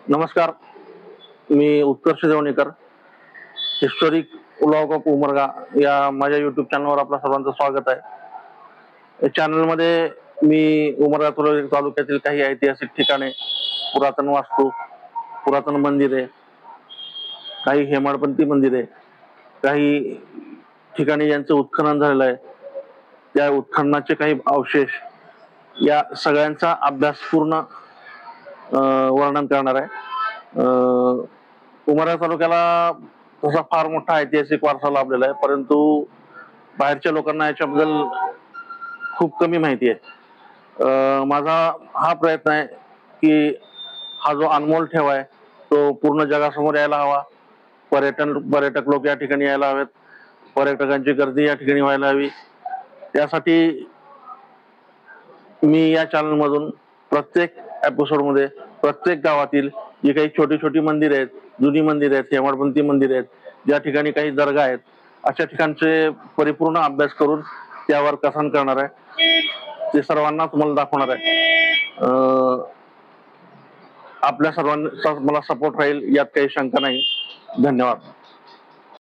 नमस्कार, मी उत्कर्ष देवणीकर. Historic vlog of Umarga या माझ्या युट्यूब चॅनलवर आपल्या सर्वांचं स्वागत आहे. या चॅनलमध्ये मी उमरगा तालुक्यातील काही ऐतिहासिक ठिकाणे, पुरातन वास्तू, पुरातन मंदिरे, काही हेमाडपंथी मंदिरे, काही ठिकाणी ज्यांचं उत्खनन झालेलं आहे त्या उत्खननाचे काही अवशेष, या सगळ्यांचा अभ्यासपूर्ण वर्णन करणार आहे. उमरगा तालुक्याला तसा फार मोठा ऐतिहासिक वारसा लाभलेला आहे, परंतु बाहेरच्या लोकांना याच्याबद्दल खूप कमी माहिती आहे. माझा हा प्रयत्न आहे की हा जो अनमोल ठेवा आहे तो पूर्ण जगासमोर यायला हवा. पर्यटक लोक या ठिकाणी यायला हवेत, पर्यटकांची गर्दी या ठिकाणी व्हायला हवी. त्यासाठी मी या चॅनल मधून प्रत्येक एपिसोड मध्ये प्रत्येक गावातील जी काही छोटी छोटी मंदिर आहेत, जुनी मंदिर आहेत, हेमाडपंथी मंदिर आहेत, ज्या ठिकाणी काही दर्गा आहेत, अशा ठिकाणचे परिपूर्ण अभ्यास करून त्यावर कथन करणार आहे. ते सर्वांना तुम्हाला दाखवणार आहे. आपल्या सर्वांचा मला सपोर्ट राहील यात काही शंका नाही. धन्यवाद.